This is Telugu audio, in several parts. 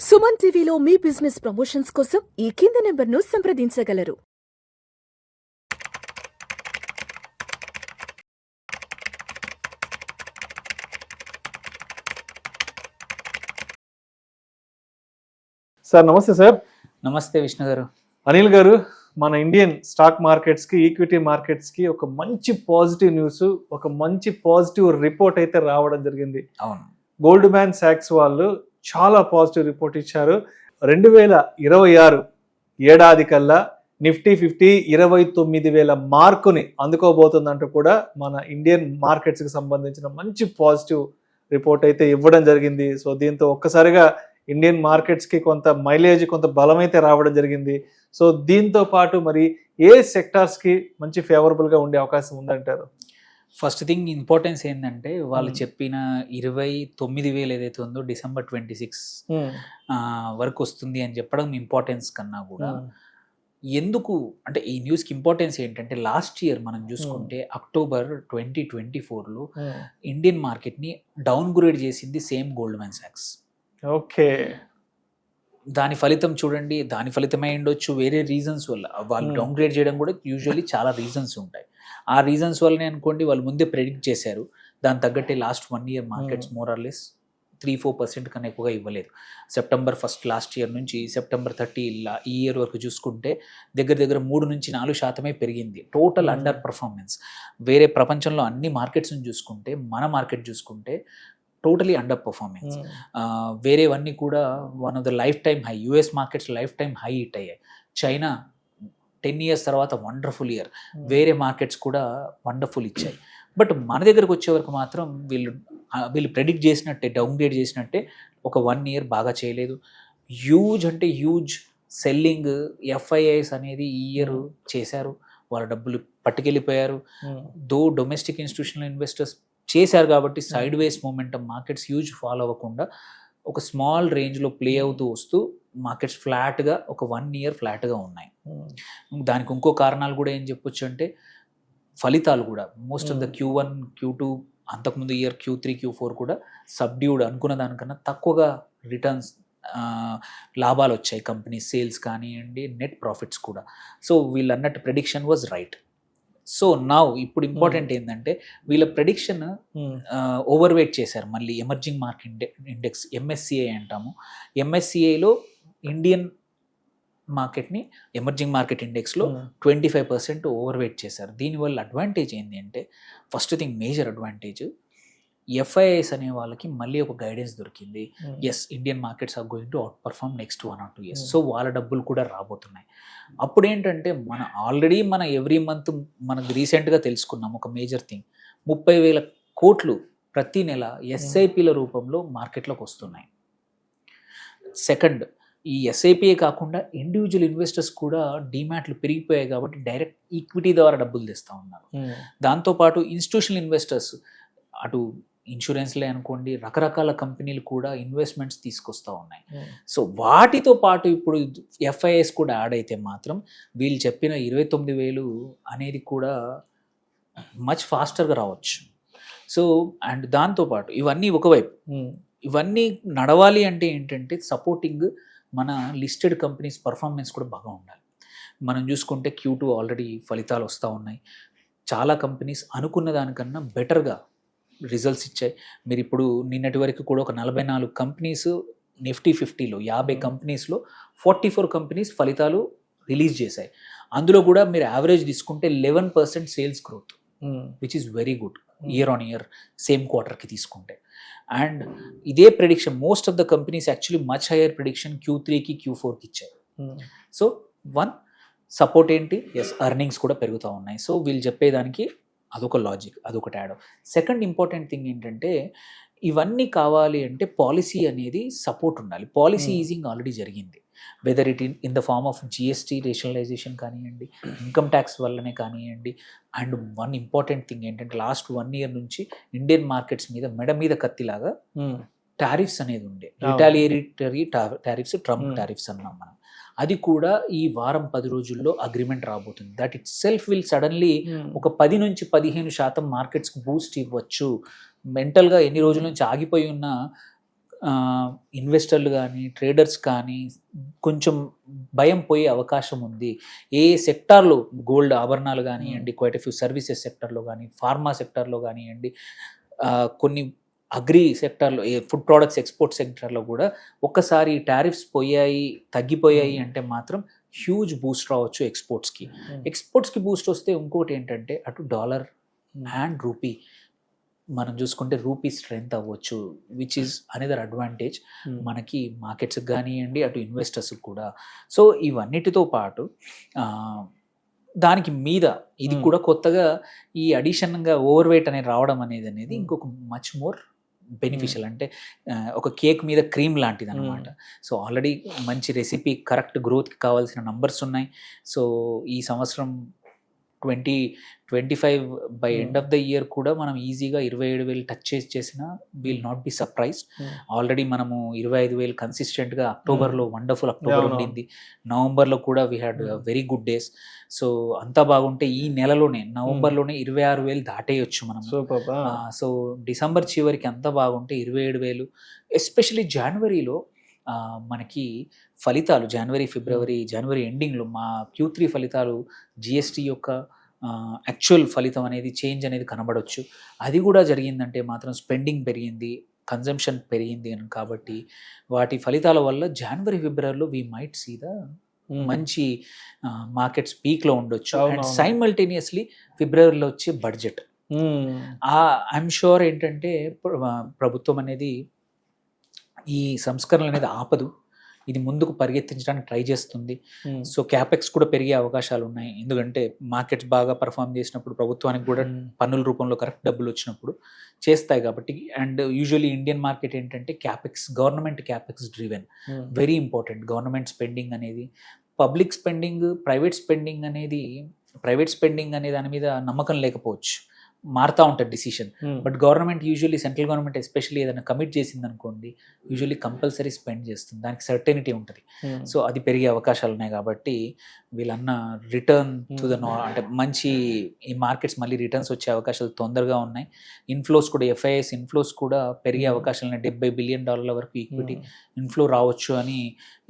సుమన్ టీవీలో మీ బిజినెస్ ప్రమోషన్స్ కోసం ఈ కింది నెంబర్ను సంప్రదించగలరు. సార్ నమస్తే సార్. నమస్తే విష్ణు గారు. అనిల్ గారు, మన ఇండియన్ స్టాక్ మార్కెట్స్ కి, ఈక్విటీ మార్కెట్స్ కి ఒక మంచి పాజిటివ్ న్యూస్, ఒక మంచి పాజిటివ్ రిపోర్ట్ అయితే రావడం జరిగింది. అవును, గోల్డ్ మ్యాన్ సాక్స్ వాళ్ళు చాలా పాజిటివ్ రిపోర్ట్ ఇచ్చారు. 2026 ఏడాది కల్లా నిఫ్టీ 50 29,000 మార్కుని అందుకోబోతుందంటూ కూడా మన ఇండియన్ మార్కెట్స్ కి సంబంధించిన మంచి పాజిటివ్ రిపోర్ట్ అయితే ఇవ్వడం జరిగింది. సో దీంతో ఒక్కసారిగా ఇండియన్ మార్కెట్స్ కి కొంత మైలేజ్, కొంత బలం అయితే రావడం జరిగింది. సో దీంతో పాటు మరి ఏ సెక్టార్స్ కి మంచి ఫేవరబుల్ గా ఉండే అవకాశం ఉందంటారు? ఫస్ట్ థింగ్ ఇంపార్టెన్స్ ఏంటంటే వాళ్ళు చెప్పిన 29,000 ఏదైతే ఉందో December 26 వరకు వస్తుంది అని చెప్పడం ఇంపార్టెన్స్ కన్నా కూడా ఎందుకు అంటే ఈ న్యూస్కి ఇంపార్టెన్స్ ఏంటంటే లాస్ట్ ఇయర్ మనం చూసుకుంటే October 2024లో ఇండియన్ మార్కెట్ని డౌన్ గ్రేడ్ చేసింది same gold man socks. Okay, దాని ఫలితం చూడండి, దాని ఫలితమే ఉండొచ్చు, వేరే రీజన్స్ వల్ల వాళ్ళు డౌన్ గ్రేడ్ చేయడం కూడా యూజువల్లీ చాలా రీజన్స్ ఉంటాయి. ఆ రీజన్స్ వల్లనే అనుకోండి వాళ్ళు ముందే ప్రెడిక్ట్ చేశారు. దాని తగ్గట్టే last 1 year markets more or less 3-4% కన్నా ఎక్కువగా ఇవ్వలేదు. September 1 లాస్ట్ ఇయర్ నుంచి September 30 ఈ ఇయర్ వరకు చూసుకుంటే దగ్గర 3-4% పెరిగింది. Total under performance. వేరే ప్రపంచంలో అన్ని మార్కెట్స్ని చూసుకుంటే మన మార్కెట్ చూసుకుంటే టోటలీ అండర్ పర్ఫార్మెన్స్. వేరేవన్నీ కూడా one of the lifetime high. US markets lifetime high hit అయ్యాయి. చైనా 10 years తర్వాత వండర్ఫుల్ ఇయర్. వేరే మార్కెట్స్ కూడా వండర్ఫుల్ ఇచ్చాయి. బట్ మన దగ్గరకు వచ్చే వరకు మాత్రం వీళ్ళు ప్రెడిక్ట్ చేసినట్టే, డౌన్ గ్రేడ్ చేసినట్టే ఒక 1 year బాగా చేయలేదు. హ్యూజ్ సెల్లింగ్ ఎఫ్ఐఐస్ అనేది ఈ ఇయర్ చేశారు. వాళ్ళ డబ్బులు పట్టుకెళ్ళిపోయారు. డొమెస్టిక్ ఇన్స్టిట్యూషనల్ ఇన్వెస్టర్స్ చేశారు కాబట్టి సైడ్ వేస్ మూమెంటం మార్కెట్స్ హ్యూజ్ ఫాలో అవ్వకుండా ఒక స్మాల్ రేంజ్లో ప్లే అవుతూ వస్తూ మార్కెట్స్ ఫ్లాట్గా ఒక 1 year ఫ్లాట్గా ఉన్నాయి. దానికి ఇంకో కారణాలు కూడా ఏం చెప్పొచ్చు అంటే ఫలితాలు కూడా most of the Q1, Q2 అంతకుముందు ఇయర్ Q3, Q4 కూడా సబ్డ్యూడ్, అనుకున్న దానికన్నా తక్కువగా రిటర్న్స్ లాభాలు వచ్చాయి. కంపెనీ సేల్స్ కానివ్వండి, నెట్ ప్రాఫిట్స్ కూడా. సో వీళ్ళు అన్నట్టు ప్రెడిక్షన్ వాజ్ రైట్. సో ఇప్పుడు ఇంపార్టెంట్ ఏంటంటే వీళ్ళ ప్రెడిక్షన్ ఓవర్ వెయిట్ చేశారు. మళ్ళీ ఎమర్జింగ్ మార్కెట్ ఇండెక్స్ MSCI అంటాము. MSCIలో ఇండియన్ మార్కెట్ని ఎమర్జింగ్ మార్కెట్ ఇండెక్స్లో 25% ఓవర్ వెయిట్ చేశారు. దీనివల్ల అడ్వాంటేజ్ ఏంటి అంటే first thing, major advantage, FIIs అనే వాళ్ళకి మళ్ళీ ఒక గైడెన్స్ దొరికింది. Yes, Indian markets are going to outperform next 1 or 2 years. So వాళ్ళ డబ్బులు కూడా రాబోతున్నాయి. అప్పుడు ఏంటంటే మన ఎవ్రీ మంత్ మనకు రీసెంట్గా తెలుసుకున్నాం ఒక మేజర్ థింగ్, 30,000 కోట్లు ప్రతి నెల ఎస్ఐపిల రూపంలో మార్కెట్లోకి వస్తున్నాయి. సెకండ్, ఈ ఎస్ఐపిఏ కాకుండా ఇండివిజువల్ ఇన్వెస్టర్స్ కూడా డీమ్యాట్లు పెరిగిపోయాయి కాబట్టి డైరెక్ట్ ఈక్విటీ ద్వారా డబ్బులు తెస్తూ ఉన్నారు. దాంతోపాటు ఇన్స్టిట్యూషనల్ ఇన్వెస్టర్స్, అటు ఇన్సూరెన్స్లే అనుకోండి, రకరకాల కంపెనీలు కూడా ఇన్వెస్ట్మెంట్స్ తీసుకొస్తూ ఉన్నాయి. సో వాటితో పాటు ఇప్పుడు ఎఫ్ఐఎస్ కూడా యాడ్ అయితే మాత్రం వీళ్ళు చెప్పిన 29,000 అనేది కూడా మచ్ ఫాస్టర్గా రావచ్చు. సో అండ్ దాంతోపాటు ఇవన్నీ ఒకవైపు, ఇవన్నీ నడవాలి అంటే ఏంటంటే సపోర్టింగ్ మన లిస్టెడ్ కంపెనీస్ పర్ఫార్మెన్స్ కూడా బాగా ఉండాలి. మనం చూసుకుంటే Q2 ఆల్రెడీ ఫలితాలు వస్తూ ఉన్నాయి. చాలా కంపెనీస్ అనుకున్న దానికన్నా బెటర్గా రిజల్ట్స్ ఇచ్చాయి. మీరు ఇప్పుడు నిన్నటి వరకు కూడా ఒక 44 కంపెనీస్ నిఫ్టీ 50లో 50 కంపెనీస్లో 44 కంపెనీస్ ఫలితాలు రిలీజ్ చేశాయి. అందులో కూడా మీరు యావరేజ్ తీసుకుంటే 11% sales growth, which is very good year on year same క్వార్టర్కి తీసుకుంటే. అండ్ ఇదే prediction most of the companies actually much higher prediction Q3కి Q4కి ఇచ్చాయి. సో సపోర్ట్ ఏంటి, ఎస్, ఎర్నింగ్స్ కూడా పెరుగుతూ ఉన్నాయి. సో వీళ్ళు చెప్పేదానికి అదొక లాజిక్, అదొకటి యాడ్. సెకండ్ ఇంపార్టెంట్ థింగ్ ఏంటంటే ఇవన్నీ కావాలి అంటే పాలసీ అనేది సపోర్ట్ ఉండాలి. పాలసీ ఈజింగ్ ఆల్రెడీ జరిగింది, whether it in the form of GST rationalisation కానివ్వండి, ఇన్కమ్ ట్యాక్స్ వల్లనే కానివ్వండి. అండ్ వన్ ఇంపార్టెంట్ థింగ్ ఏంటంటే లాస్ట్ 1 year నుంచి ఇండియన్ మార్కెట్స్ మీద మెడ మీద కత్తిలాగా టారిఫ్స్ అనేది ఉండే, రిటాలియేటరీ టారిఫ్స్, ట్రంప్ టారిఫ్స్ అన్నాం మనం. అది కూడా ఈ వారం 10 రోజుల్లో అగ్రిమెంట్ రాబోతుంది. That it self will suddenly ఒక 10-15% మార్కెట్స్కి బూస్ట్ ఇవ్వచ్చు. మెంటల్గా ఎన్ని రోజుల నుంచి ఆగిపోయి ఉన్న ఇన్వెస్టర్లు కానీ ట్రేడర్స్ కానీ కొంచెం భయం పోయే అవకాశం ఉంది. ఏ సెక్టార్లో గోల్డ్ ఆభరణాలు కానివ్వండి, క్వైట్ ఫ్యూ సర్వీసెస్ సెక్టర్లో కానీ, ఫార్మా సెక్టర్లో కానివ్వండి, కొన్ని అగ్రి సెక్టర్లో, ఫుడ్ ప్రోడక్ట్స్ ఎక్స్పోర్ట్ సెక్టర్లో కూడా ఒక్కసారి టారిఫ్స్ తగ్గిపోయాయి అంటే మాత్రం హ్యూజ్ బూస్ట్ రావచ్చు ఎక్స్పోర్ట్స్కి. ఎక్స్పోర్ట్స్కి బూస్ట్ వస్తే ఇంకోటి ఏంటంటే అటు డాలర్ అండ్ రూపీ మనం చూసుకుంటే రూపీ స్ట్రెంగ్త్ అవ్వచ్చు, విచ్ ఈజ్ అనదర్ అడ్వాంటేజ్ మనకి మార్కెట్స్కి కానివ్వండి, అటు ఇన్వెస్టర్స్కి కూడా. సో ఇవన్నిటితో పాటు దానికి మీద ఇది కూడా కొత్తగా ఈ అడిషన్గా ఓవర్ వెయిట్ అనేది రావడం అనేది ఇంకొక మచ్ మోర్ బెనిఫిషియల్. అంటే ఒక కేక్ మీద క్రీమ్ లాంటిది అనమాట. సో ఆల్రెడీ మంచి రెసిపీ, కరెక్ట్ గ్రోత్కి కావాల్సిన నంబర్స్ ఉన్నాయి. సో ఈ సంవత్సరం 2025 by end of the year కూడా మనం ఈజీగా 27,000 టచ్ చేసినా will not be surprised. Already మనము 25,000 కన్సిస్టెంట్గా అక్టోబర్లో వండర్ఫుల్ అక్టోబర్ ఉండింది. నవంబర్లో కూడా we had very good days. So అంతా బాగుంటే ఈ నెలలోనే నవంబర్లోనే 26,000 దాటేయచ్చు మనం. సో డిసెంబర్ చివరికి అంతా బాగుంటే 27,000. ఎస్పెషలీ జనవరిలో మనకి ఫలితాలు జనవరి ఎండింగ్లో మా Q3 ఫలితాలు, జిఎస్టీ యొక్క యాక్చువల్ ఫలితం అనేది చేంజ్ అనేది కనబడవచ్చు. అది కూడా జరిగిందంటే మాత్రం స్పెండింగ్ పెరిగింది, కన్జంప్షన్ పెరిగింది అని. కాబట్టి వాటి ఫలితాల వల్ల జనవరి-ఫిబ్రవరిలో వీ మైట్ సీ ద మంచి మార్కెట్స్ పీక్లో ఉండొచ్చు. అండ్ సైమల్టేనియస్లీ ఫిబ్రవరిలో వచ్చే బడ్జెట్ ఐఎమ్ షూర్ ఏంటంటే ప్రభుత్వం అనేది ఈ సంస్కరణలు అనేది ఆపదు, ఇది ముందుకు పరిగెత్తించడానికి ట్రై చేస్తుంది. సో క్యాపెక్స్ కూడా పెరిగే అవకాశాలు ఉన్నాయి. ఎందుకంటే మార్కెట్స్ బాగా పర్ఫామ్ చేసినప్పుడు ప్రభుత్వానికి కూడా పన్నుల రూపంలో కరెక్ట్ డబ్బులు వచ్చినప్పుడు చేస్తాయి కాబట్టి. అండ్ యూజువల్లీ ఇండియన్ మార్కెట్ ఏంటంటే capex, government capex driven, very important. Government spending అనేది, పబ్లిక్ స్పెండింగ్, ప్రైవేట్ స్పెండింగ్ అనే దాని మీద నమ్మకం లేకపోవచ్చు, మారుతూ ఉంటుంది decision. But government usually, central government especially ఏదైనా కమిట్ చేసింది అనుకోండి, యూజువల్లీ కంపల్సరీ స్పెండ్ చేస్తుంది, దానికి సర్టెనిటీ ఉంటుంది. సో అది పెరిగే అవకాశాలు ఉన్నాయి. కాబట్టి వీళ్ళన్న రిటర్న్ టు ద అంటే మంచి ఈ మార్కెట్స్ మళ్ళీ రిటర్న్స్ వచ్చే అవకాశాలు తొందరగా ఉన్నాయి. ఇన్ఫ్లోస్ కూడా, FIIs ఇన్ఫ్లోస్ కూడా పెరిగే అవకాశాలు ఉన్నాయి. $70 బిలియన్ వరకు ఈక్విటీ ఇన్ఫ్లో రావచ్చు అని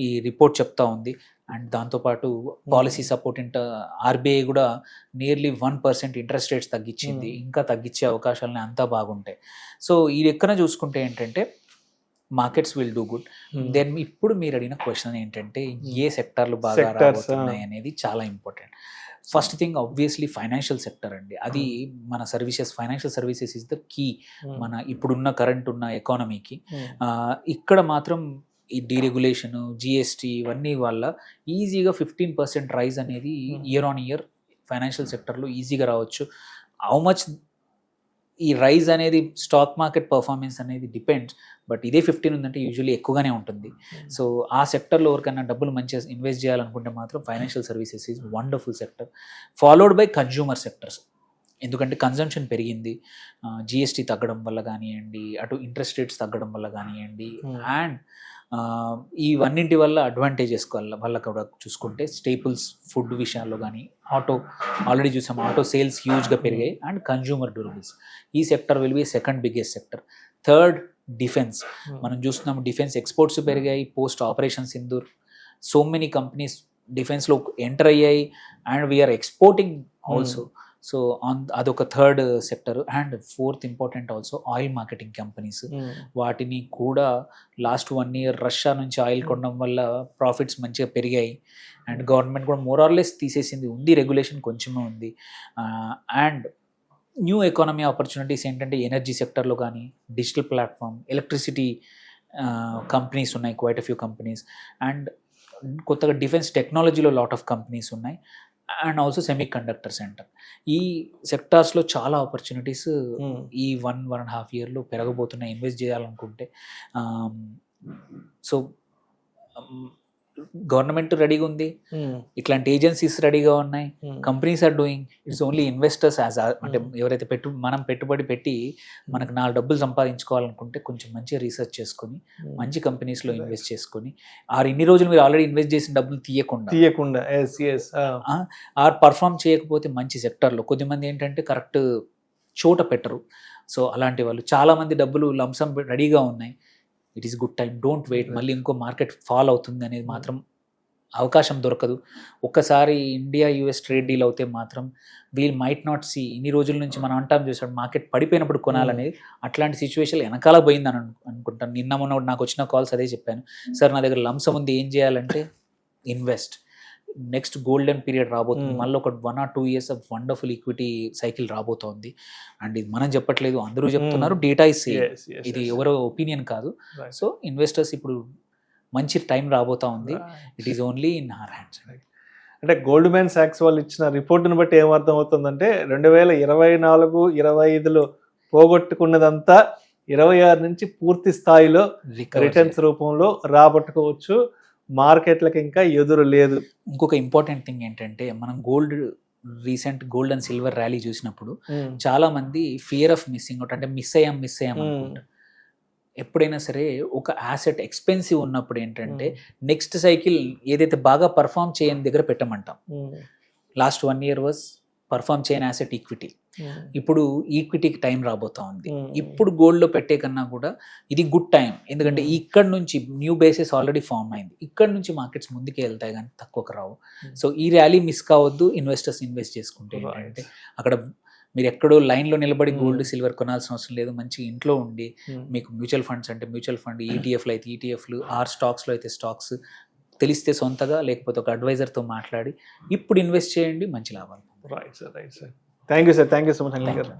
ఈ రిపోర్ట్ చెప్తా ఉంది. అండ్ దాంతోపాటు పాలసీ సపోర్ట్ RBI కూడా నియర్లీ 1% ఇంట్రెస్ట్ రేట్స్ తగ్గించింది, ఇంకా తగ్గించే అవకాశాలని అంతా బాగుంటాయి. సో ఈ లెక్కన చూసుకుంటే ఏంటంటే markets will do good. Then ఇప్పుడు మీరు అడిగిన క్వశ్చన్ ఏంటంటే ఏ సెక్టార్లు బాగా రాబోతున్నాయి అనేది చాలా important. First thing obviously financial sector అండి. అది మన financial services is the key మన ఇప్పుడున్న కరెంట్ ఉన్న ఎకానమీకి. ఇక్కడ మాత్రం ఈ డీరెగ్యులేషన్, GST ఇవన్నీ వల్ల ఈజీగా 15% రైజ్ అనేది ఇయర్ ఆన్ ఇయర్ ఫైనాన్షియల్ సెక్టర్లో ఈజీగా రావచ్చు. హౌ మచ్ ఈ రైజ్ అనేది స్టాక్ మార్కెట్ పర్ఫార్మెన్స్ అనేది డిపెండ్స్, బట్ ఇదే 15 ఉందంటే యూజువల్లీ ఎక్కువగానే ఉంటుంది. సో ఆ సెక్టర్లో ఎవరికైనా డబ్బులు మంచిగా ఇన్వెస్ట్ చేయాలనుకుంటే మాత్రం financial services is wonderful sector, followed by consumer sectors. ఎందుకంటే కన్జంప్షన్ పెరిగింది, GST తగ్గడం వల్ల కానివ్వండి, అటు ఇంట్రెస్ట్ రేట్స్ తగ్గడం వల్ల కానివ్వండి, అండ్ ఇవన్నింటి వల్ల అడ్వాంటేజెస్ వల్ల కూడా చూసుకుంటే స్టేపుల్స్ ఫుడ్ విషయాల్లో కానీ, ఆటో ఆల్రెడీ చూసాం, ఆటో సేల్స్ హ్యూజ్గా పెరిగాయి. అండ్ కన్జ్యూమర్ డ్యూరబుల్స్, ఈ sector will be second biggest sector. Third defence, మనం చూస్తున్నాం డిఫెన్స్ ఎక్స్పోర్ట్స్ పెరిగాయి post operation Sindoor. So many companies డిఫెన్స్లో ఎంటర్ అయ్యాయి and we're exporting also. So అదొక third sector. And fourth important also oil marketing companies. వాటిని కూడా లాస్ట్ 1 year రష్యా నుంచి ఆయిల్ కొనడం వల్ల ప్రాఫిట్స్ మంచిగా పెరిగాయి. అండ్ గవర్నమెంట్ కూడా మోరార్లెస్ తీసేసింది, ఉంది రెగ్యులేషన్ కొంచెమే ఉంది. అండ్ న్యూ ఎకానమీ ఆపర్చునిటీస్ ఏంటంటే ఎనర్జీ సెక్టర్లో కానీ, డిజిటల్ ప్లాట్ఫామ్, ఎలక్ట్రిసిటీ కంపెనీస్ ఉన్నాయి, క్వైట్ ఫ్యూ కంపెనీస్. అండ్ కొత్తగా డిఫెన్స్ టెక్నాలజీలో లాట్ ఆఫ్ కంపెనీస్ ఉన్నాయి. And also semiconductor centre. ఈ సెక్టార్స్లో చాలా ఆపర్చునిటీస్ ఈ 1.5 yearలో పెరగబోతున్నాయి ఇన్వెస్ట్ చేయాలనుకుంటే. సో గవర్నమెంట్ రెడీగా ఉంది, ఇట్లాంటి ఏజెన్సీస్ రెడీగా ఉన్నాయి, companies are doing. It's only investors అంటే ఎవరైతే మనం పెట్టుబడి పెట్టి మనకు 4 డబ్బులు సంపాదించుకోవాలనుకుంటే కొంచెం మంచిగా రీసెర్చ్ చేసుకొని మంచి కంపెనీస్లో ఇన్వెస్ట్ చేసుకొని, ఇన్ని రోజులు మీరు ఆల్రెడీ ఇన్వెస్ట్ చేసిన డబ్బులు తీయకుండా పర్ఫామ్ చేయకపోతే మంచి సెక్టర్లో కొద్దిమంది ఏంటంటే కరెక్ట్ చోట పెట్టరు. సో అలాంటి వాళ్ళు చాలామంది డబ్బులు లంసం రెడీగా ఉన్నాయి, it is good time, don't wait. మళ్ళీ ఇంకో మార్కెట్ ఫాల్ అవుతుంది అనేది మాత్రం అవకాశం దొరకదు. ఒక్కసారి ఇండియా యుఎస్ ట్రేడ్ డీల్ అవుతే మాత్రం వీల్ మైట్ నాట్ సీ, ఇన్ని రోజుల నుంచి మనం అంటాం చూసాడు మార్కెట్ పడిపోయినప్పుడు కొనాలనేది, అట్లాంటి సిచ్యువేషన్ వెనకాల పోయిందని అనుకుంటాను. నిన్న మొన్న నాకు వచ్చిన కాల్స్ అదే చెప్పాను, సార్ నా దగ్గర లంసం ఉంది, ఏం చేయాలంటే ఇన్వెస్ట్. నెక్స్ట్ గోల్డెన్ పీరియడ్ రాబోతుంది, మళ్ళీ ఒక 1 or 2 years of wonderful equity cycle రాబోతోంది. అండ్ ఇది మనం చెప్పట్లేదు, అందరూ చెప్తున్నారు, డేటా ఇస్ ఇది ఎవరో ఒపీనియన్ కాదు. సో ఇన్వెస్టర్స్ ఇప్పుడు మంచి టైం రాబోతా ఉంది. It is only in our hands. అంటే గోల్డ్మెన్ సాక్స్ వాళ్ళు ఇచ్చిన రిపోర్ట్ని బట్టి ఏమర్థం అవుతుందంటే 2024-25లో పోగొట్టుకున్నదంతా 26 నుంచి పూర్తి స్థాయిలో రిటర్న్స్ రూపంలో రాబట్టుకోవచ్చు. మార్కెట్లకు ఇంకా ఎదురు లేదు. ఇంకొక ఇంపార్టెంట్ థింగ్ ఏంటంటే, మనం recent gold and silver rally చూసినప్పుడు చాలా మంది ఫియర్ ఆఫ్ మిస్సింగ్ అవుట్, అంటే మిస్ అయ్యాం అనుకుంటారు. ఎప్పుడైనా సరే ఒక యాసెట్ ఎక్స్పెన్సివ్ ఉన్నప్పుడు ఏంటంటే నెక్స్ట్ సైకిల్ ఏదైతే బాగా పర్ఫామ్ చేయని దగ్గర పెట్టమంటాం. లాస్ట్ 1 year వాజ్ పర్ఫామ్ చేయని యాసెట్ ఈక్విటీ. ఇప్పుడు ఈక్విటీకి టైం రాబోతా ఉంది. ఇప్పుడు గోల్డ్లో పెట్టే కన్నా కూడా ఇది గుడ్ టైం, ఎందుకంటే ఇక్కడ నుంచి న్యూ బేసిస్ ఆల్రెడీ ఫామ్ అయింది. ఇక్కడ నుంచి మార్కెట్స్ ముందుకే వెళ్తాయి కానీ తక్కువకు రావు. సో ఈ ర్యాలీ మిస్ కావద్దు. ఇన్వెస్టర్స్ ఇన్వెస్ట్ చేసుకుంటే ఏంటంటే అక్కడ మీరు ఎక్కడో లైన్లో నిలబడి గోల్డ్ సిల్వర్ కొనాల్సిన అవసరం లేదు. మంచి ఇంట్లో ఉండి మీకు మ్యూచువల్ ఫండ్స్ అంటే మ్యూచువల్ ఫండ్, ఈటీఎఫ్లు అయితే ఈటీఎఫ్లు, స్టాక్స్లో అయితే స్టాక్స్ తెలిస్తే సొంతగా, లేకపోతే ఒక అడ్వైజర్తో మాట్లాడి ఇప్పుడు ఇన్వెస్ట్ చేయండి, మంచి లాభాలు. Right sir. Thank you sir. Thank you so much Anil గారు.